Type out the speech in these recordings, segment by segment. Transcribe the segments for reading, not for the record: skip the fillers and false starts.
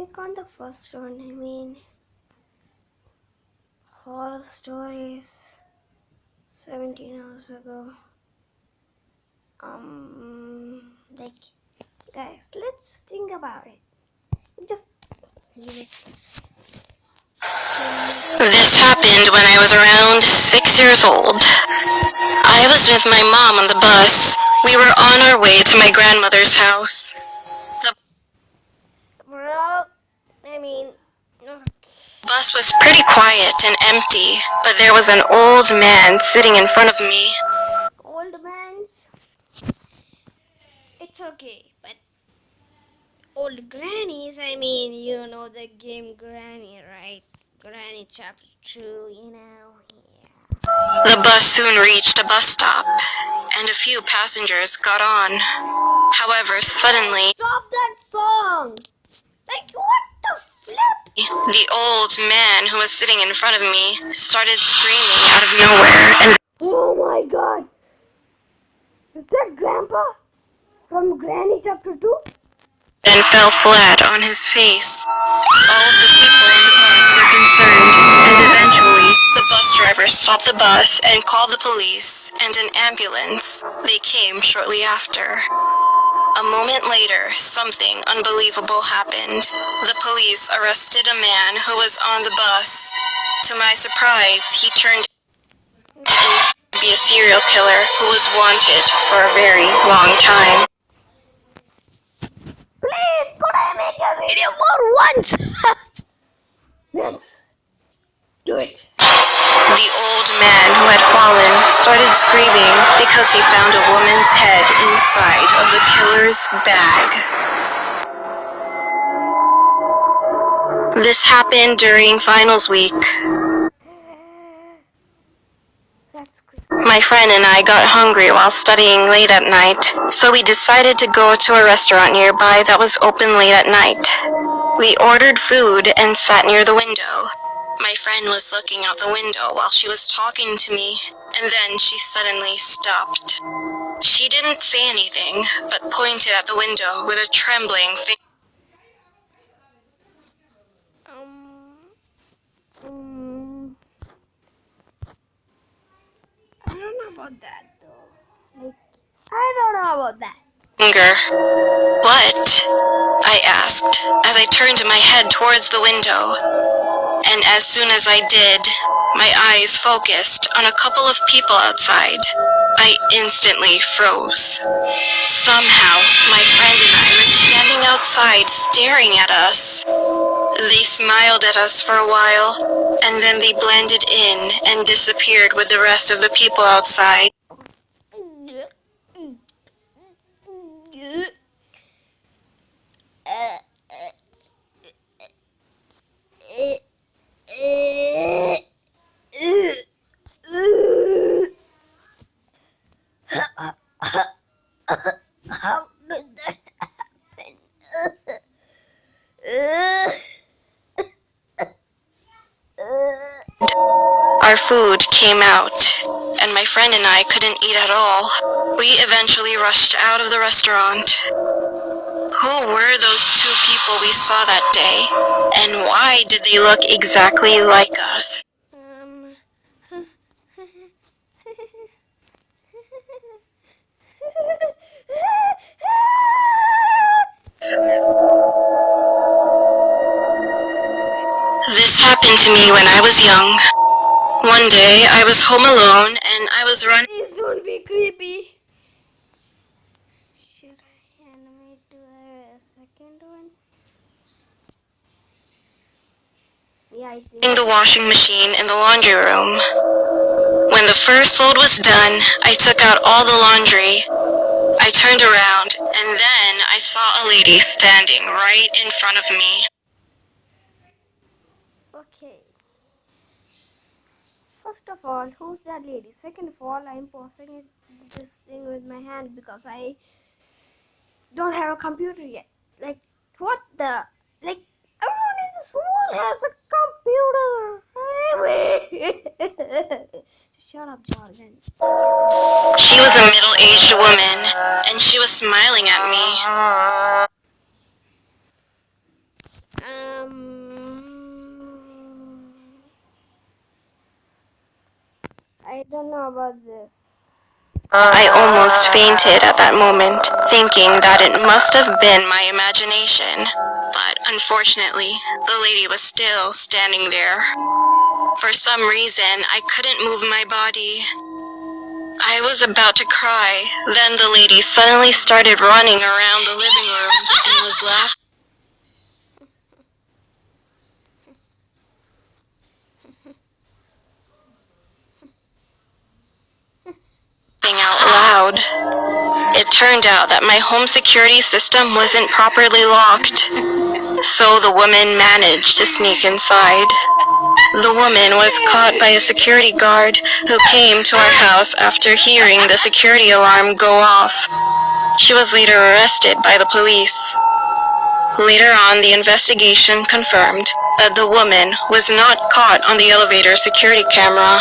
click on the first one. I mean, horror stories 17 hours ago. Like, guys, let's think about it. Just leave it. This happened when I was around 6 years old. I was with my mom on the bus. We were on our way to my grandmother's house. Bro, I mean, okay. The bus was pretty quiet and empty, but there was an old man sitting in front of me. Old man's. It's okay, but old grannies, I mean, you know the game Granny, right? Granny chapter 2, you know, yeah. The bus soon reached a bus stop, and a few passengers got on. However, suddenly, Stop that song! Like, what the flip? the old man who was sitting in front of me started screaming out of nowhere, and Oh my god! Is that Grandpa? From Granny chapter 2? then fell flat on his face. All of the people in the bus were concerned, and eventually, the bus driver stopped the bus and called the police and an ambulance. They came shortly after. A moment later, something unbelievable happened. The police arrested a man who was on the bus. To my surprise, he turned out to be a serial killer who was wanted for a very long time. Please, could I make a video for once? Let's do it. The old man who had fallen started screaming because he found a woman's head inside of the killer's bag. This happened during finals week. That's good. My friend and I got hungry while studying late at night, so we decided to go to a restaurant nearby that was open late at night. We ordered food and sat near the window. My friend was looking out the window while she was talking to me, and then she suddenly stopped. She didn't say anything, but pointed at the window with a trembling finger. I don't know about that though. Like, I don't know about that. What? I asked, as I turned my head towards the window. And as soon as I did, my eyes focused on a couple of people outside. I instantly froze. Somehow, my friend and I were standing outside staring at us. They smiled at us for a while, and then they blended in and disappeared with the rest of the people outside. How did that happen? Our food came out, and my friend and I couldn't eat at all. We eventually rushed out of the restaurant. Who were those two people we saw that day, and why did they look exactly like us? This happened to me when I was young. One day, I was home alone, and I was running. Please don't be creepy. Should I animate to a second one? Yeah, I think. The washing machine in the laundry room. When the first load was done, I took out all the laundry. I turned around, and then I saw a lady standing right in front of me. Okay. First of all, who's that lady? Second of all, I'm pausing this thing with my hand because I don't have a computer yet. Like, what the? Like, everyone in this world has a computer. Shut up, Jordan. She was a middle-aged woman, and she was smiling at me. don't know about this. I almost fainted at that moment, thinking that it must have been my imagination. But unfortunately, the lady was still standing there. For some reason, I couldn't move my body. I was about to cry. Then the lady suddenly started running around the living room and was laughing out loud. It turned out that my home security system wasn't properly locked, so the woman managed to sneak inside. The woman was caught by a security guard who came to our house after hearing the security alarm go off. She was later arrested by the police. Later on, the investigation confirmed that the woman was not caught on the elevator security camera,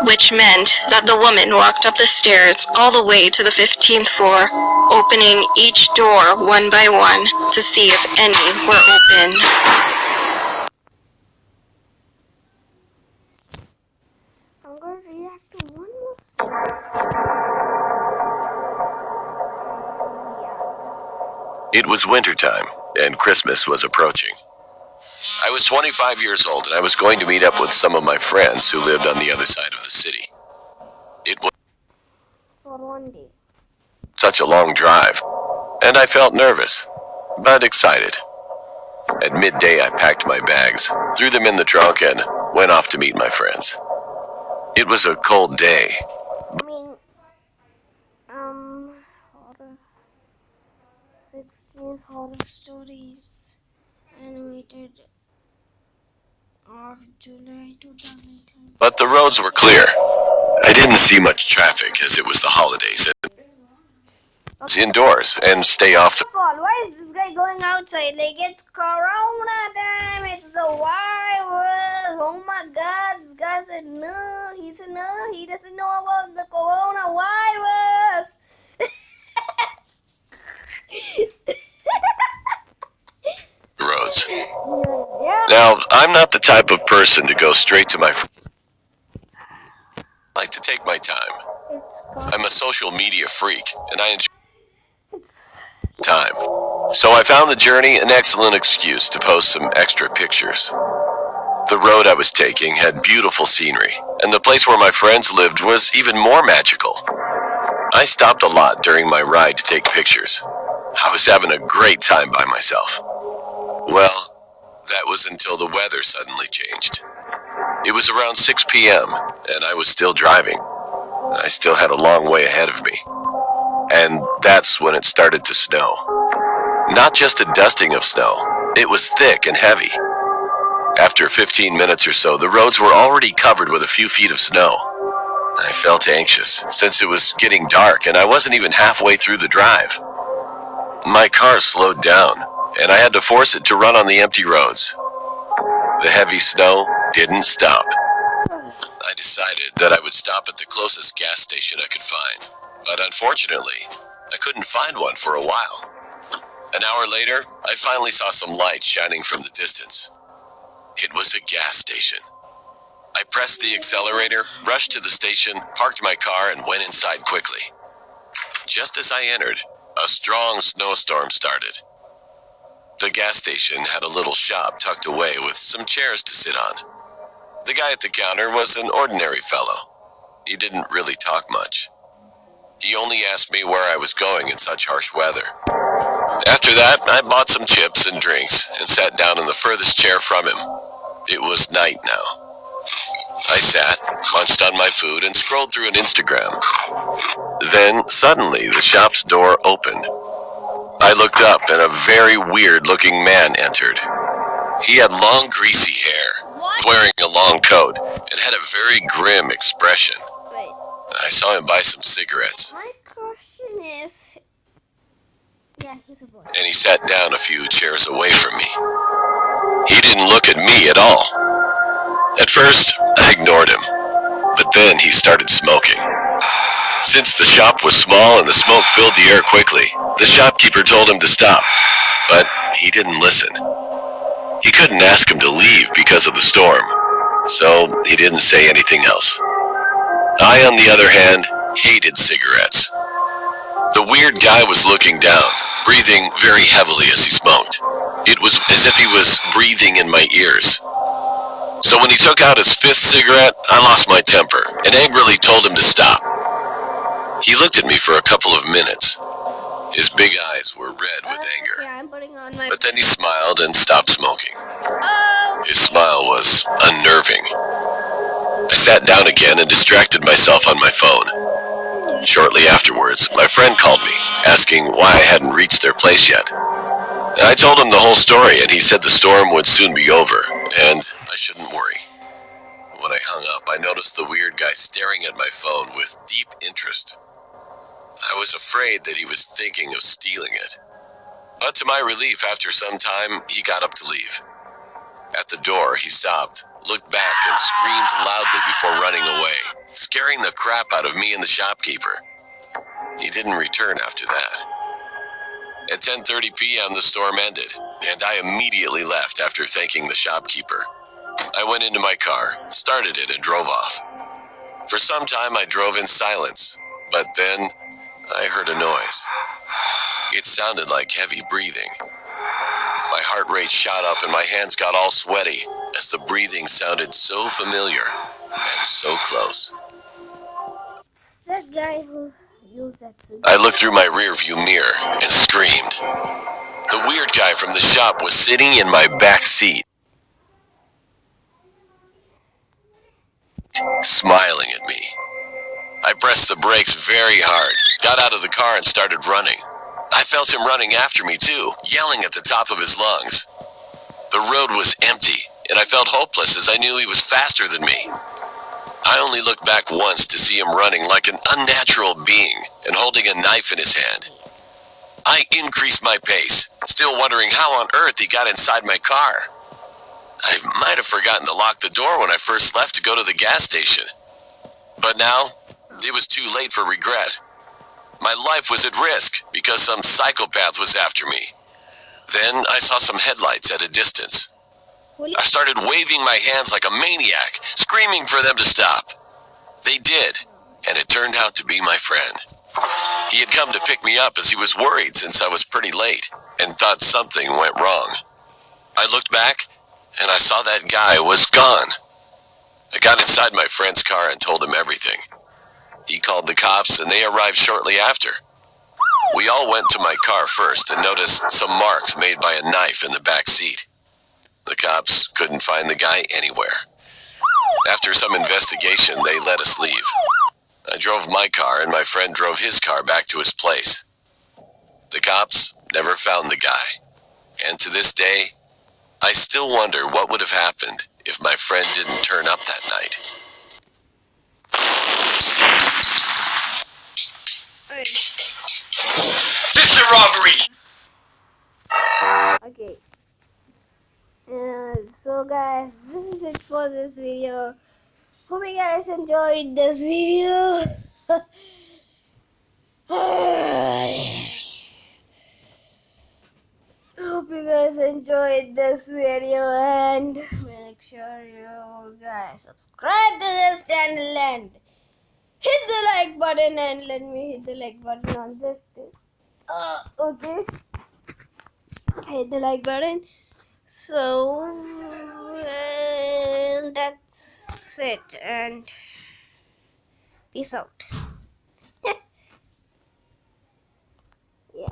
which meant that the woman walked up the stairs all the way to the 15th floor, opening each door one by one to see if any were open. I'm going to react to one more story. It was wintertime, and Christmas was approaching. I was 25 years old, and I was going to meet up with some of my friends who lived on the other side of the city. It was For one day. such a long drive, and I felt nervous, but excited. At midday, I packed my bags, threw them in the trunk, and went off to meet my friends. It was a cold day. I mean, horror, 16 horror stories, animated of July 2010. But the roads were clear. I didn't see much traffic as it was the holidays. It's indoors and stay off the... Why is this guy going outside? Like, it's Corona time, it's the virus. Oh my god, this guy said no. He said no, he doesn't know about the coronavirus. roads. Yeah. Now, I'm not the type of person to go straight to my... I like to take my time. It's got I'm a social media freak, and I enjoy it's time. So I found the journey an excellent excuse to post some extra pictures. The road I was taking had beautiful scenery, and the place where my friends lived was even more magical. I stopped a lot during my ride to take pictures. I was having a great time by myself. Well, that was until the weather suddenly changed. It was around 6 p.m., and I was still driving. I still had a long way ahead of me. And that's when it started to snow. Not just a dusting of snow, it was thick and heavy. After 15 minutes or so, the roads were already covered with a few feet of snow. I felt anxious, since it was getting dark and I wasn't even halfway through the drive. My car slowed down, and I had to force it to run on the empty roads. The heavy snow didn't stop. I decided that I would stop at the closest gas station I could find, but unfortunately, I couldn't find one for a while. An hour later, I finally saw some lights shining from the distance. It was a gas station. I pressed the accelerator, rushed to the station, parked my car, and went inside quickly. Just as I entered, a strong snowstorm started. The gas station had a little shop tucked away with some chairs to sit on. The guy at the counter was an ordinary fellow. He didn't really talk much. He only asked me where I was going in such harsh weather. After that, I bought some chips and drinks and sat down in the furthest chair from him. It was night now. I sat, munched on my food, and scrolled through an Instagram. Then, suddenly, the shop's door opened. I looked up, and a very weird-looking man entered. He had long, greasy hair, wearing a long coat, and had a very grim expression. wait. I saw him buy some cigarettes, My question is, yeah, he's a boy. and he sat down a few chairs away from me. He didn't look at me at all. At first, I ignored him, but then he started smoking. Since the shop was small and the smoke filled the air quickly, the shopkeeper told him to stop, but he didn't listen. He couldn't ask him to leave because of the storm, so he didn't say anything else. I, on the other hand, hated cigarettes. The weird guy was looking down, breathing very heavily as he smoked. It was as if he was breathing in my ears. So when he took out his fifth cigarette, I lost my temper and angrily told him to stop. He looked at me for a couple of minutes. His big eyes were red with anger, Yeah, I'm putting on my. but then he smiled and stopped smoking. Oh. His smile was unnerving. I sat down again and distracted myself on my phone. Shortly afterwards, my friend called me, asking why I hadn't reached their place yet. I told him the whole story, and he said the storm would soon be over, and I shouldn't worry. When I hung up, I noticed the weird guy staring at my phone with deep interest. I was afraid that he was thinking of stealing it. But to my relief, after some time, he got up to leave. At the door, he stopped, looked back, and screamed loudly before running away, scaring the crap out of me and the shopkeeper. He didn't return after that. At 10:30 p.m., the storm ended, and I immediately left after thanking the shopkeeper. I went into my car, started it, and drove off. For some time, I drove in silence, but then I heard a noise. It sounded like heavy breathing. My heart rate shot up and my hands got all sweaty as the breathing sounded so familiar and so close. It's that guy who used that cigarette. I looked through my rearview mirror and screamed. The weird guy from the shop was sitting in my back seat, smiling at me. I pressed the brakes very hard, got out of the car and started running. I felt him running after me too, yelling at the top of his lungs. The road was empty, and I felt hopeless as I knew he was faster than me. I only looked back once to see him running like an unnatural being and holding a knife in his hand. I increased my pace, still wondering how on earth he got inside my car. I might have forgotten to lock the door when I first left to go to the gas station. But now, it was too late for regret. My life was at risk because some psychopath was after me. Then I saw some headlights at a distance. I started waving my hands like a maniac, screaming for them to stop. They did, and it turned out to be my friend. He had come to pick me up as he was worried since I was pretty late and thought something went wrong. I looked back, and I saw that guy was gone. I got inside my friend's car and told him everything. He called the cops, and they arrived shortly after. We all went to my car first and noticed some marks made by a knife in the back seat. The cops couldn't find the guy anywhere. After some investigation, they let us leave. I drove my car, and my friend drove his car back to his place. The cops never found the guy, and to this day, I still wonder what would have happened if my friend didn't turn up that night. This is a robbery! Okay. So guys, this is it for this video. Hope you guys enjoyed this video. Hope you guys enjoyed this video, and make sure you guys subscribe to this channel and hit the like button, and let me hit the like button on this too. Okay, hit the like button. So that's it, and peace out.